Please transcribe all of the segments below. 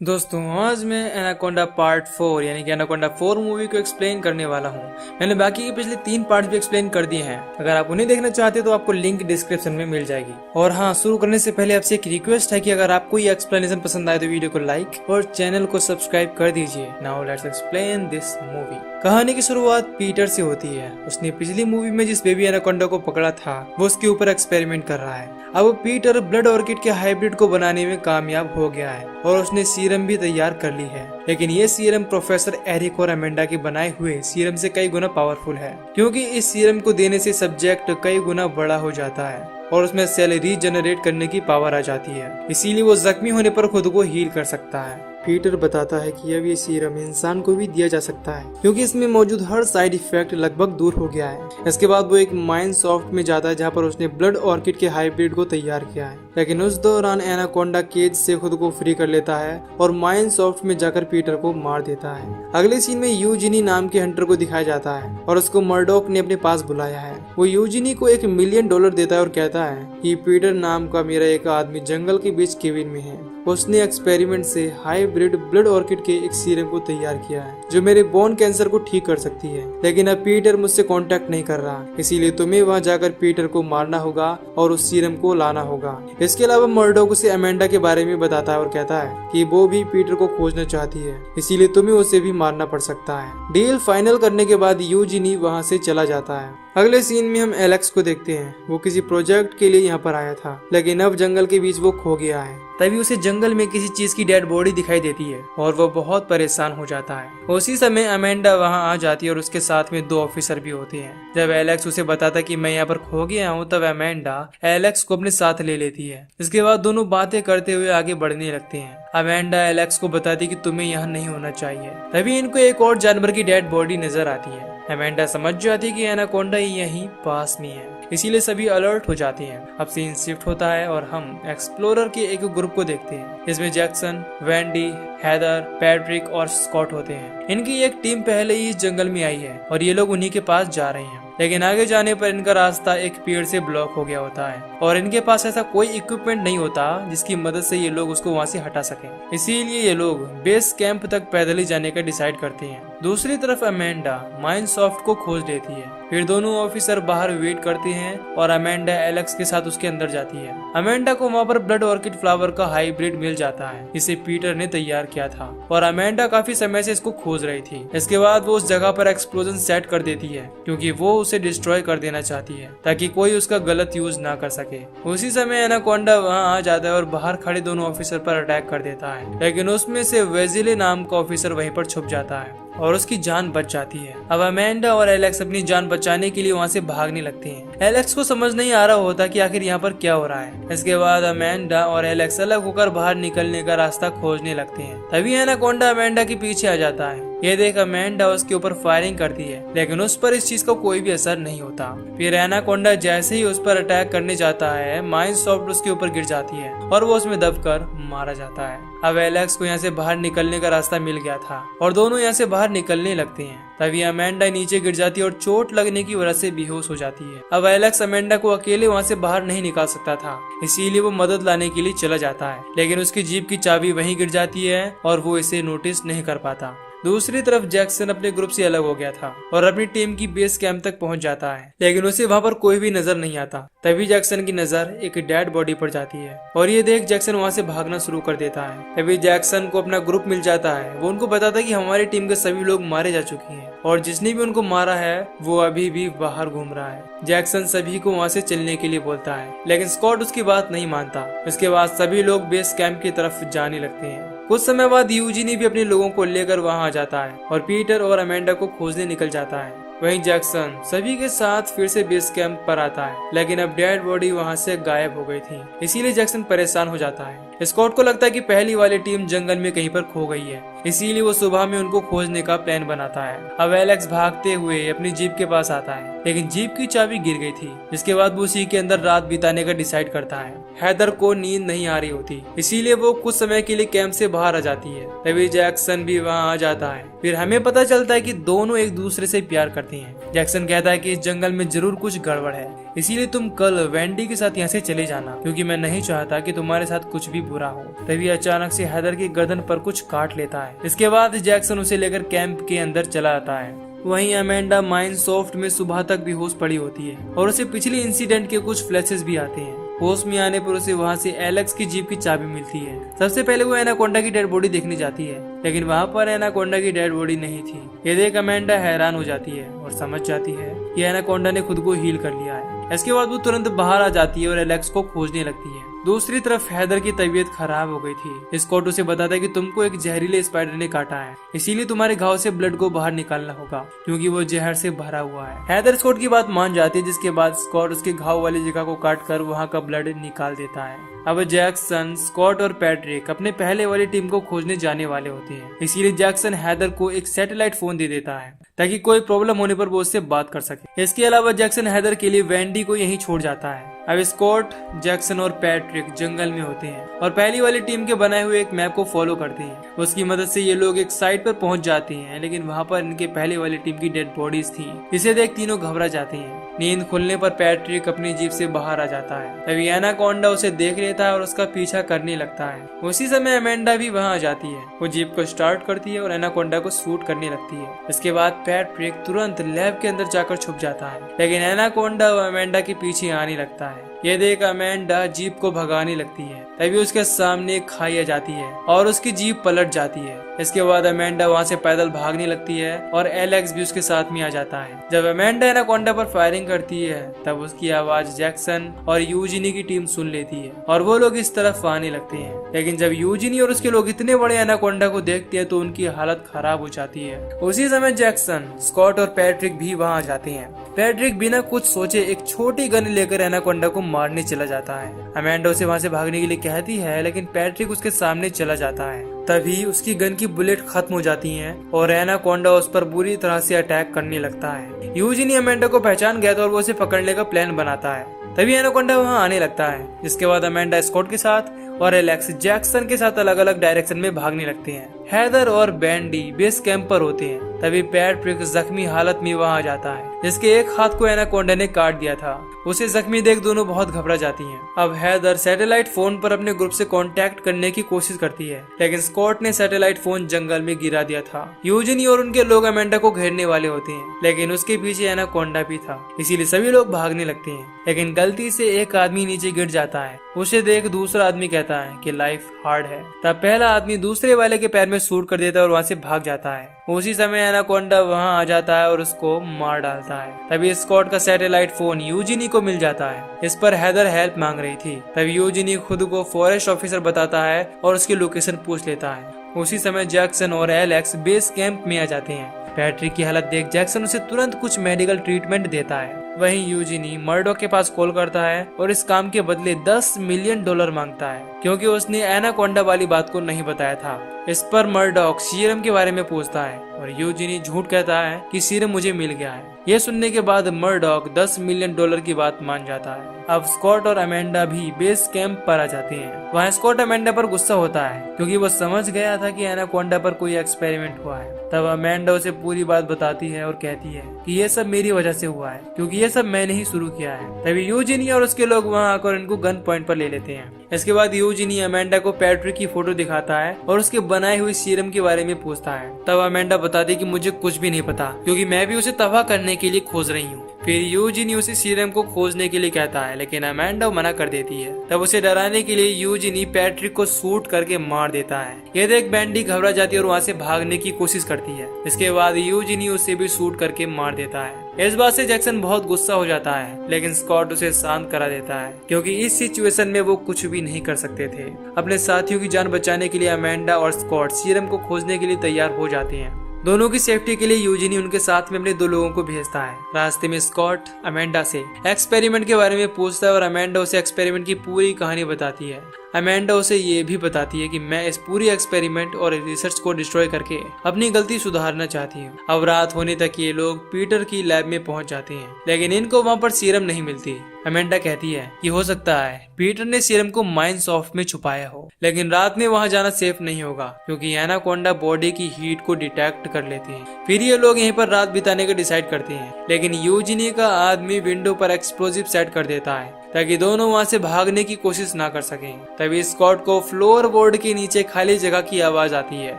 दोस्तों आज मैं एनाकोंडा पार्ट 4 यानी कि एनाकोंडा 4 मूवी को एक्सप्लेन करने वाला हूँ। मैंने बाकी के पिछले 3 पार्ट भी एक्सप्लेन कर दिए हैं। अगर आप उन्हें देखना चाहते हैं तो आपको लिंक डिस्क्रिप्शन में मिल जाएगी। और हाँ, शुरू करने से पहले आपसे एक रिक्वेस्ट है कि अगर आपको ये एक्सप्लेनेशन पसंद आए तो वीडियो को लाइक और चैनल को सब्सक्राइब कर दीजिए। Now let's explain this movie. कहानी की शुरुआत पीटर से होती है। उसने पिछली मूवी में जिस बेबी एनाकोंडा को पकड़ा था वो उसके ऊपर एक्सपेरिमेंट कर रहा है। अब पीटर ब्लड ऑर्किड के हाइब्रिड को बनाने में कामयाब हो गया है और उसने सीरम भी तैयार कर ली है। लेकिन ये सीरम प्रोफेसर एरिक और अमेंडा के बनाए हुए सीरम से कई गुना पावरफुल है, क्योंकि इस सीरम को देने से सब्जेक्ट कई गुना बड़ा हो जाता है और उसमें सेल रीजनरेट करने की पावर आ जाती है। इसीलिए वो जख्मी होने पर खुद को हील कर सकता है। पीटर बताता है कि अब ये सीरम इंसान को भी दिया जा सकता है, क्योंकि इसमें मौजूद हर साइड इफेक्ट लगभग दूर हो गया है। इसके बाद वो एक माइनसॉफ्ट में जाता है जहाँ पर उसने ब्लड ऑर्किड के हाइब्रिड को तैयार किया है। लेकिन उस दौरान एनाकोंडा केज से खुद को फ्री कर लेता है और माइनसॉफ्ट में जाकर पीटर को मार देता है। अगले सीन में यूजिनी नाम के हंटर को दिखाया जाता है और उसको मर्डॉक ने अपने पास बुलाया है। वो यूजिनी को $1 मिलियन देता है और कहता है कि पीटर नाम का मेरा एक आदमी जंगल के बीच केबिन में है। उसने एक्सपेरिमेंट से हाइब्रिड ब्लड ऑर्किड के एक सीरम को तैयार किया है जो मेरे बोन कैंसर को ठीक कर सकती है। लेकिन अब पीटर मुझसे कांटेक्ट नहीं कर रहा, इसीलिए तुम्हें वहां जाकर पीटर को मारना होगा और उस सीरम को लाना होगा। इसके अलावा मर्डॉक उसे अमेंडा के बारे में बताता है और कहता है कि वो भी पीटर को खोजना चाहती है, इसीलिए तुम्हें उसे भी मारना पड़ सकता है। डील फाइनल करने के बाद यूजिनी वहाँ से चला जाता है। अगले सीन में हम एलेक्स को देखते हैं। वो किसी प्रोजेक्ट के लिए यहाँ पर आया था, लेकिन अब जंगल के बीच वो खो गया है। तभी उसे जंगल में किसी चीज की डेड बॉडी दिखाई देती है और वो बहुत परेशान हो जाता है। उसी समय अमेंडा वहाँ आ जाती है और उसके साथ में 2 ऑफिसर भी होते हैं। जब एलेक्स उसे बताता कि मैं यहाँ पर खो गया हूँ, तब अमेंडा एलेक्स को अपने साथ ले लेती है। इसके बाद दोनों बातें करते हुए आगे बढ़ने लगते हैं। अमेंडा एलेक्स को बताती कि तुम्हें यहाँ नहीं होना चाहिए। तभी इनको एक और जानवर की डेड बॉडी नजर आती है। अमेंडा समझ जाती है कि एनाकोंडा यहीं पास में है, इसीलिए सभी अलर्ट हो जाते हैं। अब सीन शिफ्ट होता है और हम एक्सप्लोरर के एक ग्रुप को देखते हैं। इसमें जैक्सन, वेंडी, हेदर, पैट्रिक और स्कॉट होते हैं। इनकी एक टीम पहले ही इस जंगल में आई है और ये लोग उन्हीं के पास जा रहे हैं। लेकिन आगे जाने पर इनका रास्ता एक पेड़ से ब्लॉक हो गया होता है और इनके पास ऐसा कोई इक्विपमेंट नहीं होता जिसकी मदद से ये लोग उसको वहाँ से हटा सकें। इसीलिए ये लोग बेस कैंप तक पैदल ही जाने का डिसाइड करते हैं। दूसरी तरफ अमेंडा माइनसॉफ्ट को खोज लेती है। फिर दोनों ऑफिसर बाहर वेट करते हैं और अमेंडा एलेक्स के साथ उसके अंदर जाती है। अमेंडा को वहाँ पर ब्लड ऑर्किड फ्लावर का हाइब्रिड मिल जाता है, इसे पीटर ने तैयार किया था और अमेंडा काफी समय से इसको खोज रही थी। इसके बाद वो उस जगह पर एक्सप्लोजन सेट कर देती है, क्योंकि वो उसे डिस्ट्रॉय कर देना चाहती है ताकि कोई उसका गलत यूज ना कर सके। उसी समय एनाकोंडा वहाँ आ जाता है और बाहर खड़े दोनों ऑफिसर पर अटैक कर देता है, लेकिन उसमें से वेजिले नाम का ऑफिसर वहीं पर छुप जाता है और उसकी जान बच जाती है। अब अमेंडा और एलेक्स अपनी जान बचाने के लिए वहाँ से भागने लगते हैं। एलेक्स को समझ नहीं आ रहा होता कि आखिर यहाँ पर क्या हो रहा है। इसके बाद अमेंडा और एलेक्स अलग होकर बाहर निकलने का रास्ता खोजने लगते हैं। तभी एनाकोंडा अमेंडा के पीछे आ जाता है। ये देख अमेंडा उसके ऊपर फायरिंग करती है, लेकिन उस पर इस चीज का कोई भी असर नहीं होता। फिर एनाकोंडा जैसे ही उस पर अटैक करने जाता है, माइनसॉफ्ट उसके ऊपर गिर जाती है और वो उसमें दबकर मारा जाता है। अब एलेक्स को यहाँ से बाहर निकलने का रास्ता मिल गया था और दोनों यहाँ से बाहर निकलने लगते हैं। तभी अमेंडा नीचे गिर जाती है और चोट लगने की वजह से बेहोश हो जाती है। अब एलेक्स अमेंडा को अकेले वहाँ से बाहर नहीं निकाल सकता था, इसीलिए वो मदद लाने के लिए चला जाता है, लेकिन उसकी जीप की चाबी वहीं गिर जाती है और वो इसे नोटिस नहीं कर पाता। दूसरी तरफ जैक्सन अपने ग्रुप से अलग हो गया था और अपनी टीम की बेस कैंप तक पहुंच जाता है, लेकिन उसे वहां पर कोई भी नजर नहीं आता। तभी जैक्सन की नजर एक डेड बॉडी पर जाती है और ये देख जैक्सन वहां से भागना शुरू कर देता है। तभी जैक्सन को अपना ग्रुप मिल जाता है। वो उनको बताता है कि हमारी टीम के सभी लोग मारे जा चुके हैं और जिसने भी उनको मारा है वो अभी भी बाहर घूम रहा है। जैक्सन सभी को वहाँ से चलने के लिए बोलता है, लेकिन स्कॉट उसकी बात नहीं मानता। इसके बाद सभी लोग बेस कैंप की तरफ जाने लगते हैं। कुछ समय बाद यूजिनी भी अपने लोगों को लेकर वहाँ आ जाता है और पीटर और अमेंडा को खोजने निकल जाता है। वहीं जैक्सन सभी के साथ फिर से बेस कैंप पर आता है, लेकिन अब डेड बॉडी वहाँ से गायब हो गई थी, इसीलिए जैक्सन परेशान हो जाता है। स्कॉट को लगता है कि पहली वाली टीम जंगल में कहीं पर खो गई है, इसीलिए वो सुबह में उनको खोजने का प्लान बनाता है। अब एलेक्स भागते हुए अपनी जीप के पास आता है, लेकिन जीप की चाबी गिर गई थी। जिसके बाद वो उसी के अंदर रात बिताने का डिसाइड करता है। हैदर को नींद नहीं आ रही होती, इसीलिए वो कुछ समय के लिए कैंप से बाहर आ जाती है। तभी जैक्सन भी वहाँ आ जाता है। फिर हमें पता चलता है कि दोनों एक दूसरे से प्यार करते हैं। जैक्सन कहता है कि इस जंगल में जरूर कुछ गड़बड़ है, इसीलिए तुम कल वेंडी के साथ यहाँ से चले जाना, क्योंकि मैं नहीं चाहता कि तुम्हारे साथ कुछ भी बुरा हो। तभी अचानक से हैदर की गर्दन पर कुछ काट लेता है। इसके बाद जैक्सन उसे लेकर कैंप के अंदर चला आता है। वहीं अमेंडा माइनसॉफ्ट में सुबह तक बेहोश पड़ी होती है और उसे पिछले इंसिडेंट के कुछ फ्लैशेस भी आते हैं। होश में आने पर उसे वहाँ से एलेक्स की जीप की चाबी मिलती है। सबसे पहले वो एनाकोंडा की डेड बॉडी देखने जाती है, लेकिन वहाँ पर एनाकोंडा की डेड बॉडी नहीं थी। ये देख अमेंडा हैरान हो जाती है और समझ जाती है कि एनाकोंडा ने खुद को हील कर लिया है। इसके बाद वो तुरंत बाहर आ जाती है और एलेक्स को खोजने लगती है। दूसरी तरफ हैदर की तबीयत खराब हो गई थी। स्कॉट उसे बताता है कि तुमको एक जहरीले स्पाइडर ने काटा है, इसीलिए तुम्हारे घाव से ब्लड को बाहर निकालना होगा, क्योंकि वो जहर से भरा हुआ है। हैदर स्कॉट की बात मान जाती है, जिसके बाद स्कॉट उसके घाव वाली जगह को काट कर वहाँ का ब्लड निकाल देता है। अब जैक्सन, स्कॉट और पैट्रिक अपने पहले वाली टीम को खोजने जाने वाले होते हैं, इसीलिए जैक्सन हैदर को एक सैटेलाइट फोन दे देता है ताकि कोई प्रॉब्लम होने पर वो उससे बात कर सके। इसके अलावा जैक्सन हैदर के लिए वेंडी को यहीं छोड़ जाता है। अब स्कॉट, जैक्सन और पैट्रिक जंगल में होते हैं और पहली वाली टीम के बनाए हुए एक मैप को फॉलो करते हैं। उसकी मदद से ये लोग एक साइट पर पहुंच जाते हैं, लेकिन वहां पर इनके पहले वाली टीम की डेड बॉडीज थी। इसे देख तीनों घबरा जाते हैं। नींद खुलने पर पैट्रिक अपनी जीप से बाहर आ जाता है। तभी एनाकोंडा उसे देख लेता है और उसका पीछा करने लगता है। उसी समय अमेंडा भी वहां आ जाती है। वो जीप को स्टार्ट करती है और एनाकोंडा को शूट करने लगती है। इसके बाद पैट्रिक तुरंत लैब के अंदर जाकर छुप जाता है, लेकिन एनाकोंडा अमेंडा के पीछे आने लगता है। ये देख अमेंडा जीप को भगाने लगती है। तभी उसके सामने एक खाई आ जाती है और उसकी जीप पलट जाती है। इसके बाद अमेंडा वहाँ से पैदल भागने लगती है और एलेक्स भी उसके साथ में आ जाता है। जब अमेंडा एनाकोंडा पर फायरिंग करती है तब उसकी आवाज जैक्सन और यूजिनी की टीम सुन लेती है और वो लोग इस तरफ आने लगते हैं। लेकिन जब यूजिनी और उसके लोग इतने बड़े एनाकोंडा को देखते हैं तो उनकी हालत खराब हो जाती है। उसी समय जैक्सन, स्कॉट और पैट्रिक भी वहाँ आ जाते हैं। पैट्रिक बिना कुछ सोचे एक छोटी गन लेकर एनाकोंडा को मारने चला जाता है। अमेंडा उसे वहाँ से भागने के लिए कहती है, लेकिन पैट्रिक उसके सामने चला जाता है। तभी उसकी गन की बुलेट खत्म हो जाती हैं और एनाकोंडा उस पर बुरी तरह से अटैक करने लगता है। यूजिनी अमेंडा को पहचान गया था और वो उसे पकड़ने का प्लान बनाता है। तभी एनाकोंडा वहाँ आने लगता है, जिसके बाद अमेंडा स्कॉट के साथ और एलेक्स जैक्सन के साथ अलग अलग डायरेक्शन में भागने लगते हैं। हैदर और बैंडी बेस कैंप पर होते हैं। तभी पैट्रिक जख्मी हालत में वहाँ आ जाता है, जिसके एक हाथ को एनाकोंडा ने काट दिया था। उसे जख्मी देख दोनों बहुत घबरा जाती हैं। अब हैदर सैटेलाइट फोन पर अपने ग्रुप से कांटेक्ट करने की कोशिश करती है, लेकिन स्कॉट ने सैटेलाइट फोन जंगल में गिरा दिया था। यूजिनी और उनके लोग अमेंडा को घेरने वाले होते हैं, लेकिन उसके पीछे एनाकोंडा भी था, इसीलिए सभी लोग भागने लगते हैं। लेकिन गलती से एक आदमी नीचे गिर जाता है। उसे देख दूसरा आदमी कहता है कि लाइफ हार्ड है। तब पहला आदमी दूसरे वाले के पैर में शूट कर देता है और वहाँ से भाग जाता है। उसी समय एनाकोंडा वहाँ आ जाता है और उसको मार डालता है। तभी स्कॉट का सैटेलाइट फोन यूजिनी को मिल जाता है। इस पर हैदर हेल्प मांग रही थी। तभी यूजिनी खुद को फॉरेस्ट ऑफिसर बताता है और उसकी लोकेशन पूछ लेता है। उसी समय जैक्सन और एलेक्स बेस कैंप में आ जाते हैं। पैट्रिक की हालत देख जैक्सन उसे तुरंत कुछ मेडिकल ट्रीटमेंट देता है। वहीं यूजिनी मर्डॉक के पास कॉल करता है और इस काम के बदले $10 मिलियन मांगता है, क्योंकि उसने एनाकोंडा वाली बात को नहीं बताया था। इस पर मर्डॉक सीरम के बारे में पूछता है और यूजिनी झूठ कहता है कि सीरम मुझे मिल गया है। यह सुनने के बाद मर्डॉक $10 मिलियन की बात मान जाता है। अब स्कॉट और अमेंडा भी बेस कैंप पर आ जाते हैं। वहाँ स्कॉट अमेंडा पर गुस्सा होता है, क्योंकि वो समझ गया था कि एनाकोंडा पर कोई एक्सपेरिमेंट हुआ है। तब अमेंडा उसे पूरी बात बताती है और कहती है कि ये सब मेरी वजह से हुआ है, क्योंकि ये सब मैंने ही शुरू किया है। तभी यूजिनी और उसके लोग वहाँ आकर इनको गन पॉइंट पर ले लेते हैं। इसके बाद यूजिनी अमेंडा को पैट्रिक की फोटो दिखाता है और उसके बनाए हुए सीरम के बारे में पूछता है। तब अमेंडा बताती है कि मुझे कुछ भी नहीं पता, क्योंकि मैं भी उसे तबाह करने के लिए खोज रही हूँ। फिर यूजिनी उसे सीरम को खोजने के लिए कहता है, लेकिन अमेंडा मना कर देती है। तब उसे डराने के लिए यूजिनी पैट्रिक को शूट करके मार देता है। ये देख बैंडी घबरा जाती है और वहाँ से भागने की कोशिश करती है। इसके बाद यूजिनी उसे भी शूट करके मार देता है। इस बात से जैक्सन बहुत गुस्सा हो जाता है, लेकिन स्कॉट उसे शांत करा देता है, क्योंकि इस सिचुएशन में वो कुछ भी नहीं कर सकते थे। अपने साथियों की जान बचाने के लिए अमेंडा और स्कॉट सीरम को खोजने के लिए तैयार हो जाते हैं। दोनों की सेफ्टी के लिए यूजिनी उनके साथ में अपने 2 लोगों को भेजता है। रास्ते में स्कॉट अमेंडा से एक्सपेरिमेंट के बारे में पूछता है और अमेंडा उसे एक्सपेरिमेंट की पूरी कहानी बताती है। अमेंडा उसे ये भी बताती है कि मैं इस पूरी एक्सपेरिमेंट और रिसर्च को डिस्ट्रॉय करके अपनी गलती सुधारना चाहती हूँ। अब रात होने तक ये लोग पीटर की लैब में पहुंच जाते हैं, लेकिन इनको वहाँ पर सीरम नहीं मिलती। अमेंडा कहती है कि हो सकता है पीटर ने सीरम को माइनसॉफ्ट में छुपाया हो, लेकिन रात में वहाँ जाना सेफ नहीं होगा क्योंकि एनाकोंडा बॉडी की हीट को डिटेक्ट कर लेती है। फिर ये लोग यहीं पर रात बिताने का डिसाइड करते हैं, लेकिन यूजिनी का आदमी विंडो पर एक्सप्लोजिव सेट कर देता है ताकि दोनों वहाँ से भागने की कोशिश ना कर सकें। तभी स्कॉट को फ्लोर बोर्ड के नीचे खाली जगह की आवाज आती है।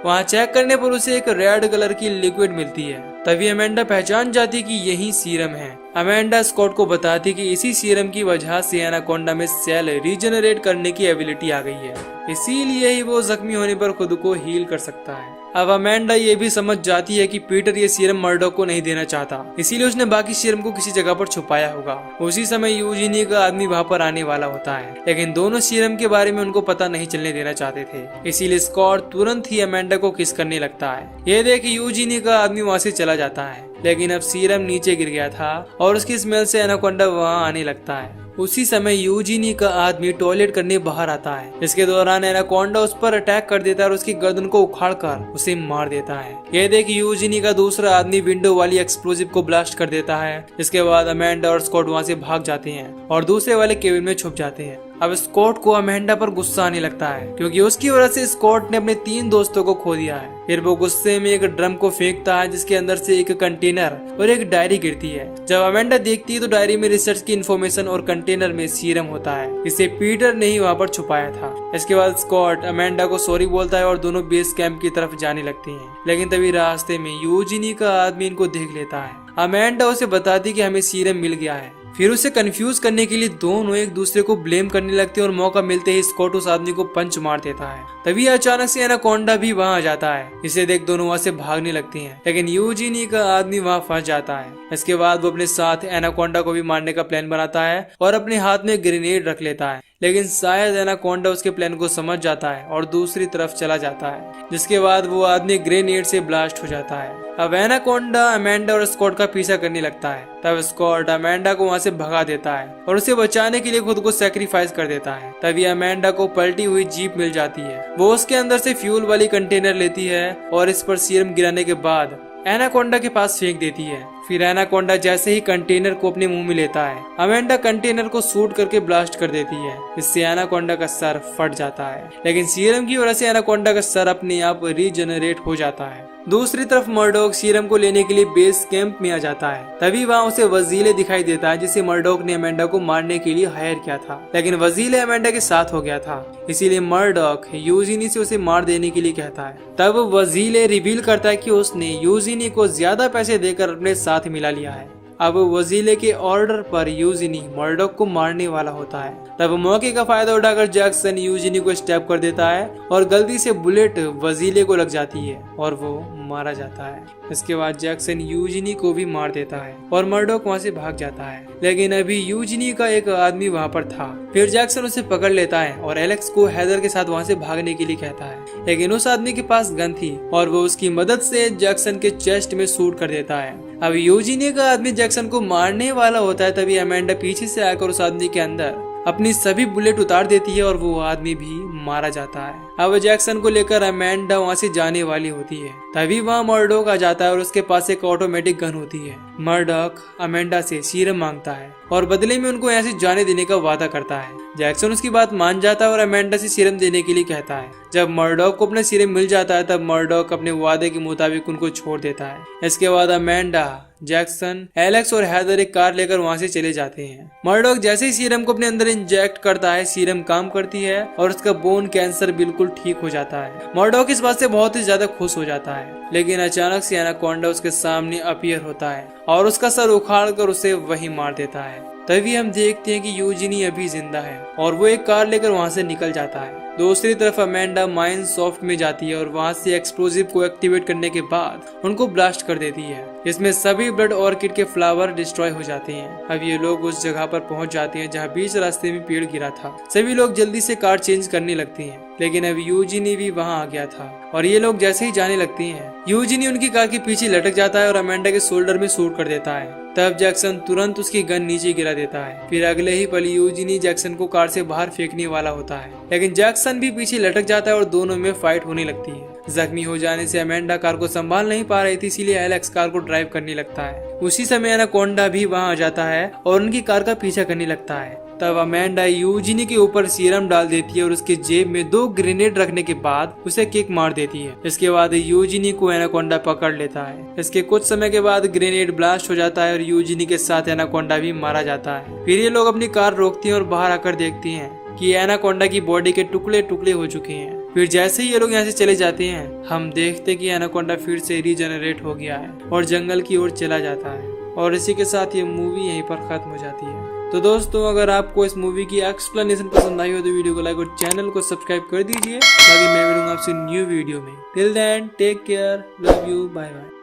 वहाँ चेक करने पर उसे एक रेड कलर की लिक्विड मिलती है। तभी अमेंडा पहचान जाती कि यही सीरम है। अमेंडा स्कॉट को बताती कि इसी सीरम की वजह से एनाकोंडा में सेल रीजनरेट करने की एबिलिटी आ गई है, इसीलिए ही वो जख्मी होने पर खुद को हील कर सकता है। अब अमेंडा ये भी समझ जाती है कि पीटर ये सीरम मर्डॉक को नहीं देना चाहता, इसीलिए उसने बाकी सीरम को किसी जगह पर छुपाया होगा। उसी समय यूजिनी का आदमी वहाँ पर आने वाला होता है, लेकिन दोनों सीरम के बारे में उनको पता नहीं चलने देना चाहते थे, इसीलिए स्कॉट तुरंत ही अमेंडा को किस करने लगता है। ये देख यूजिनी का आदमी वहाँ से चला जाता है, लेकिन अब सीरम नीचे गिर गया था और उसकी स्मेल से एनाकोंडा वहाँ आने लगता है। उसी समय यूजिनी का आदमी टॉयलेट करने बाहर आता है। इसके दौरान एनाकोंडा उस पर अटैक कर देता है और उसकी गर्दन को उखाड़कर उसे मार देता है। ये देख यूजिनी का दूसरा आदमी विंडो वाली एक्सप्लोजिव को ब्लास्ट कर देता है। इसके बाद अमेंडा और स्कॉट वहाँ से भाग जाते हैं और दूसरे वाले केबिन में छुप जाते हैं। अब स्कॉट को अमेंडा पर गुस्सा आने लगता है क्योंकि उसकी वजह से स्कॉट ने अपने 3 दोस्तों को खो दिया है। फिर वो गुस्से में एक ड्रम को फेंकता है जिसके अंदर से एक कंटेनर और एक डायरी गिरती है। जब अमेंडा देखती है तो डायरी में रिसर्च की इन्फॉर्मेशन और कंटेनर में सीरम होता है। इसे पीटर ने ही वहाँ पर छुपाया था। इसके बाद स्कॉट अमेंडा को सॉरी बोलता है और दोनों बेस कैंप की तरफ जाने लगते हैं, लेकिन तभी रास्ते में यूजिनी का आदमी इनको देख लेता है। अमेंडा उसे बताती कि हमें सीरम मिल गया है। फिर उसे कंफ्यूज करने के लिए दोनों एक दूसरे को ब्लेम करने लगते हैं और मौका मिलते ही स्कॉट उस आदमी को पंच मार देता है। तभी अचानक से एनाकोंडा भी वहाँ आ जाता है। इसे देख दोनों वहाँ से भागने लगते हैं, लेकिन यूजिनी का आदमी वहाँ फंस जाता है। इसके बाद वो अपने साथ एनाकोंडा को भी मारने का प्लान बनाता है और अपने हाथ में ग्रेनेड रख लेता है, लेकिन शायद एनाकोंडा उसके प्लान को समझ जाता है और दूसरी तरफ चला जाता है, जिसके बाद वो आदमी ग्रेनेड से ब्लास्ट हो जाता है। अब एनाकोंडा अमेंडा और स्कॉट का पीछा करने लगता है। तब स्कॉट अमेंडा को वहाँ से भगा देता है और उसे बचाने के लिए खुद को सैक्रिफाइस कर देता है। तभी अमेंडा को पलटी हुई जीप मिल जाती है। वो उसके अंदर से फ्यूल वाली कंटेनर लेती है और इस पर सीरम गिराने के बाद एनाकोंडा के पास फेंक देती है। फिर एनाकोंडा जैसे ही कंटेनर को अपने मुंह में लेता है, अमेंडा कंटेनर को शूट करके ब्लास्ट कर देती है। इससे एनाकोंडा का सर फट जाता है, लेकिन सीरम की वजह से एनाकोंडा का सर अपने आप रीजनरेट हो जाता है। दूसरी तरफ मर्डॉक सीरम को लेने के लिए बेस कैंप में आ जाता है। तभी वहाँ उसे वजीले दिखाई देता है जिसे मर्डॉक ने अमेंडा को मारने के लिए हायर किया था, लेकिन वजीले अमेंडा के साथ हो गया था, इसीलिए मर्डॉक यूजिनी से उसे मार देने के लिए कहता है। तब वजीले रिवील करता है कि उसने यूजिनी को ज्यादा पैसे देकर अपने साथ मिला लिया है। अब वजीले के ऑर्डर पर यूजिनी मर्डॉक को मारने वाला होता है। तब मौके का फायदा उठाकर जैक्सन यूजिनी को स्टैप कर देता है और गलती से बुलेट वजीले को लग जाती है और वो मारा जाता है। इसके बाद जैक्सन यूजिनी को भी मार देता है और मर्डॉक वहाँ से भाग जाता है, लेकिन अभी यूजिनी का एक आदमी वहाँ पर था। फिर जैक्सन उसे पकड़ लेता है और एलेक्स को हैदर के साथ वहाँ से भागने के लिए कहता है, लेकिन उस आदमी के पास गन थी और वो उसकी मदद से जैक्सन के चेस्ट में शूट कर देता है। अब यूजिनी का आदमी जैक्सन को मारने वाला होता है, तभी अमेंडा पीछे से आकर उस आदमी के अंदर अपनी सभी बुलेट उतार देती है और वो आदमी भी मारा जाता है। अब जैक्सन को लेकर अमेंडा वहाँ से जाने वाली होती है। तभी वहाँ मर्डॉक आ जाता है और उसके पास एक ऑटोमेटिक गन होती है। मर्डॉक अमेंडा से सीरम मांगता है और बदले में उनको यहाँ से जाने देने का वादा करता है। जैक्सन उसकी बात मान जाता है और अमेंडा से सीरम देने के लिए कहता है। जब मर्डॉक को अपना सीरम मिल जाता है तब मर्डॉक अपने वादे के मुताबिक उनको छोड़ देता है। इसके बाद अमेंडा, जैक्सन, एलेक्स और हैदर एक कार लेकर वहाँ से चले जाते हैं। मर्डॉक जैसे ही सीरम को अपने अंदर इंजेक्ट करता है, सीरम काम करती है और उसका बोन कैंसर बिल्कुल ठीक हो जाता है। मर्डॉक इस बात से बहुत ही ज्यादा खुश हो जाता है, लेकिन अचानक से एनाकोंडा उसके सामने अपीयर होता है और उसका सर उखाड़ कर उसे वहीं मार देता है। तभी हम देखते हैं कि यूजिनी अभी जिंदा है और वो एक कार लेकर वहाँ से निकल जाता है। दूसरी तरफ अमेंडा माइनसॉफ्ट में जाती है और वहाँ से एक्सप्लोजिव को एक्टिवेट करने के बाद उनको ब्लास्ट कर देती है। इसमें सभी ब्लड ऑर्किड के फ्लावर डिस्ट्रॉय हो जाते हैं। अब ये लोग उस जगह पर पहुँच जाते हैं जहाँ बीच रास्ते में पेड़ गिरा था। सभी लोग जल्दी से कार चेंज करने लगते हैं, लेकिन अब यूजिनी भी वहाँ आ गया था और ये लोग जैसे ही जाने लगते हैं, यूजिनी उनकी कार के पीछे लटक जाता है और अमेंडा के शोल्डर में शूट कर देता है। तब जैक्सन तुरंत उसकी गन नीचे गिरा देता है। फिर अगले ही पल यूजिनी जैक्सन को कार से बाहर फेंकने वाला होता है, लेकिन जैक्सन भी पीछे लटक जाता है और दोनों में फाइट होने लगती है। जख्मी हो जाने से अमेंडा कार को संभाल नहीं पा रही थी, इसीलिए एलेक्स कार को ड्राइव करने लगता है। उसी समय एनाकोंडा भी वहां आ जाता है और उनकी कार का पीछा करने लगता है। तब अमेंडा यूजिनी के ऊपर सीरम डाल देती है और उसके जेब में 2 ग्रेनेड रखने के बाद उसे किक मार देती है। इसके बाद यूजिनी को एनाकोंडा पकड़ लेता है। इसके कुछ समय के बाद ग्रेनेड ब्लास्ट हो जाता है और यूजिनी के साथ एनाकोंडा भी मारा जाता है। फिर ये लोग अपनी कार रोकती हैं और बाहर आकर देखती हैं कि एनाकोंडा की बॉडी के टुकड़े टुकड़े हो चुके हैं। फिर जैसे ही ये लोग यहाँ से चले जाते हैं, हम देखते कि एनाकोंडा फिर से रीजनरेट हो गया है और जंगल की ओर चला जाता है। और इसी के साथ ये मूवी यहीं पर खत्म हो जाती है। तो दोस्तों, अगर आपको इस मूवी की एक्सप्लेनेशन पसंद आई हो तो वीडियो को लाइक और चैनल को सब्सक्राइब कर दीजिए। बाकी मैं मिलूंगा आपसे न्यू वीडियो में। Till then take care, love you, bye bye.